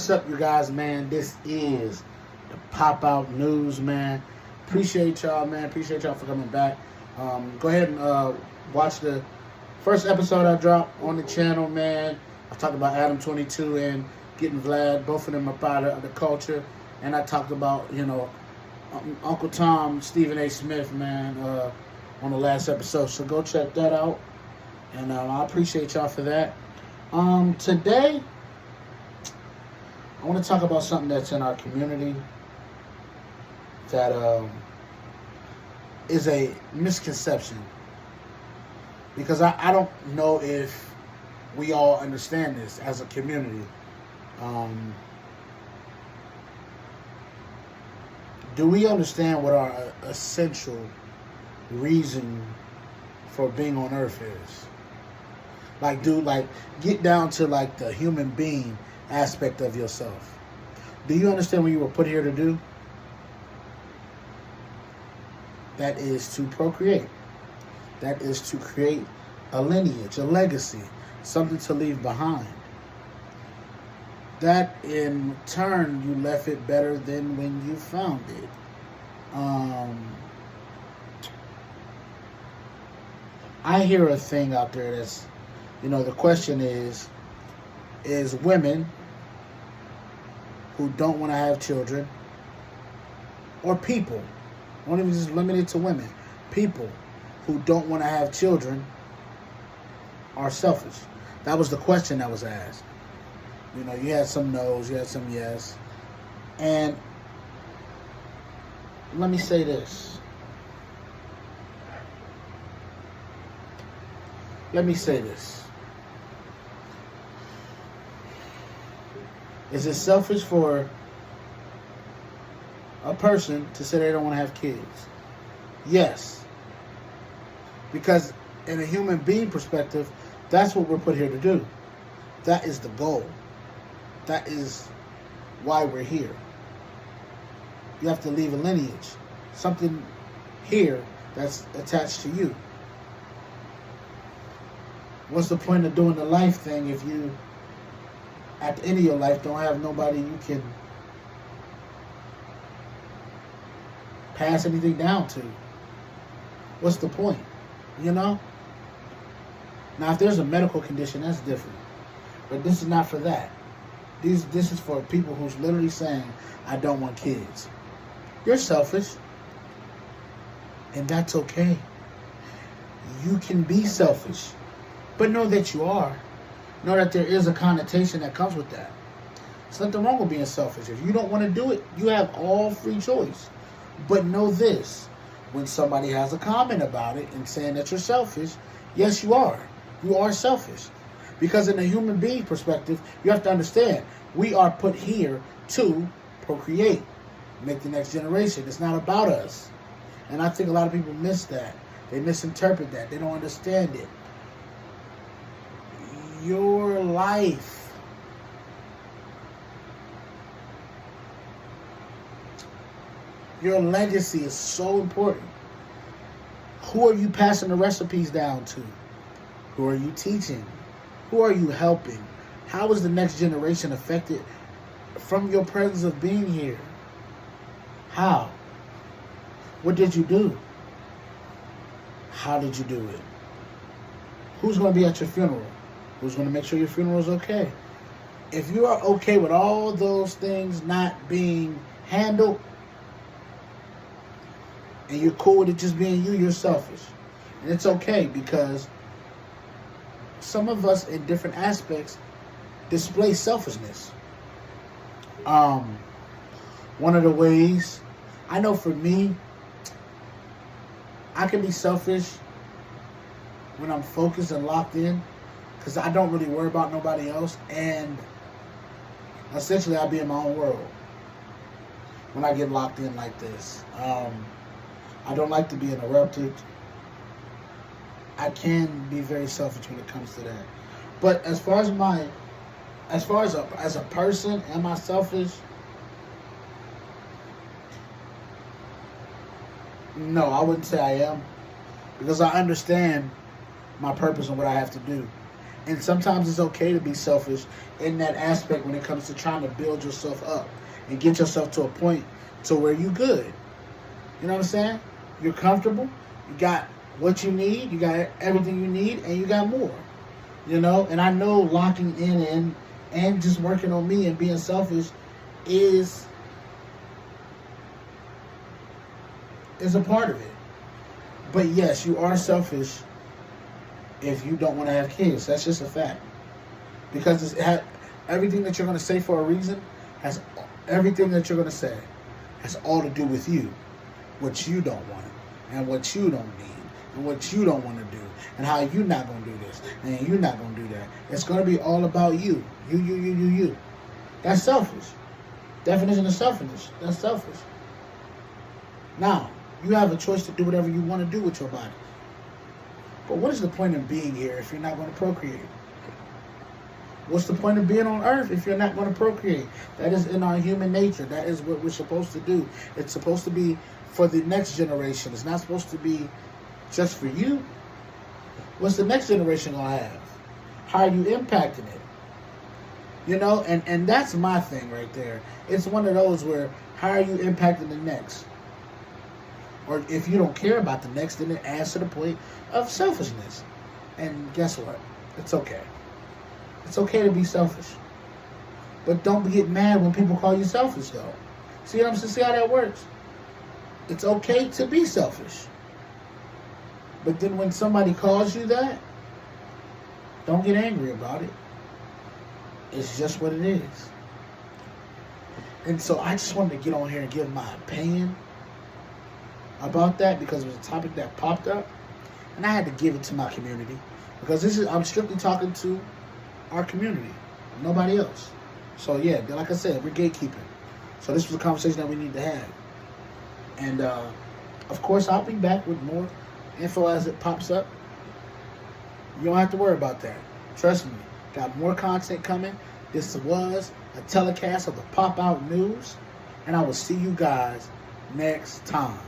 What's up, you guys, man? This is the Pop Out News, man. Appreciate y'all, man. Appreciate y'all for coming back. Go ahead and watch the first episode I dropped on the channel, man. I talked about Adam 22 and getting Vlad, both of them up out of the culture. And I talked about, Uncle Tom, Stephen A. Smith, man, on the last episode. So go check that out. And I appreciate y'all for that. Today, I want to talk about something that's in our community that is a misconception. Because I don't know if we all understand this as a community. Do we understand what our essential reason for being on Earth is? Get down to the human being aspect of yourself. Do you understand what you were put here to do? That is to procreate. That is to create a lineage, a legacy, something to leave behind. That in turn, you left it better than when you found it. I hear a thing out there that's, the question is women who don't want to have children, or people, I won't even just limit it to women, people who don't want to have children are selfish. That was the question that was asked. You had some no's, you had some yes. And let me say this. Is it selfish for a person to say they don't want to have kids? Yes. Because in a human being perspective, that's what we're put here to do. That is the goal. That is why we're here. You have to leave a lineage. Something here that's attached to you. What's the point of doing the life thing if you, at the end of your life, don't have nobody you can pass anything down to? What's the point? Now, if there's a medical condition, that's different. But this is not for that. This is for people who's literally saying, I don't want kids. You're selfish. And that's okay. You can be selfish. But know that you are. Know that there is a connotation that comes with that. There's nothing wrong with being selfish. If you don't want to do it, you have all free choice. But know this. When somebody has a comment about it and saying that you're selfish, yes, you are. You are selfish. Because in a human being perspective, you have to understand, we are put here to procreate, make the next generation. It's not about us. And I think a lot of people miss that. They misinterpret that. They don't understand it. Your life, your legacy is so important. Who are you passing the recipes down to? Who are you teaching? Who are you helping? How is the next generation affected from your presence of being here? How? What did you do? How did you do it? Who's going to be at your funeral? Who's going to make sure your funeral is okay? If you are okay with all those things not being handled, and you're cool with it just being you, you're selfish. And it's okay, because some of us in different aspects display selfishness. One of the ways, I know for me, I can be selfish when I'm focused and locked in, because I don't really worry about nobody else, and essentially I'll be in my own world when I get locked in like this. I don't like to be interrupted. I can be very selfish when it comes to that. But as far as a person, am I selfish? No, I wouldn't say I am, because I understand my purpose and what I have to do. And sometimes it's okay to be selfish in that aspect when it comes to trying to build yourself up and get yourself to a point to where you good. You know what I'm saying? You're comfortable. You got what you need. You got everything you need, and you got more. You know? And I know locking in and just working on me and being selfish is a part of it. But yes, you are selfish if you don't want to have kids. That's just a fact. Because everything that you're going to say for a reason has everything that you're going to say has all to do with you. What you don't want and what you don't need and what you don't want to do and how you're not going to do this and you're not going to do that. It's going to be all about you. You. That's selfish. Definition of selfishness. That's selfish. Now, you have a choice to do whatever you want to do with your body. But what is the point of being here if you're not going to procreate? What's the point of being on earth if you're not going to procreate? That is in our human nature. That is what we're supposed to do. It's supposed to be for the next generation. It's not supposed to be just for you. What's the next generation going to have? How are you impacting it? You know, and that's my thing right there. It's one of those where, how are you impacting the next? Or if you don't care about the next, then it adds to the point of selfishness. And guess what? It's okay. It's okay to be selfish. But don't get mad when people call you selfish, though. See what I'm saying? See how that works? It's okay to be selfish. But then when somebody calls you that, don't get angry about it. It's just what it is. And so I just wanted to get on here and give my opinion about that because it was a topic that popped up. And I had to give it to my community. Because I'm strictly talking to our community. Nobody else. So yeah, like I said, we're gatekeeping. So this was a conversation that we need to have. And of course, I'll be back with more info as it pops up. You don't have to worry about that. Trust me. Got more content coming. This was a telecast of the Pop Out News. And I will see you guys next time.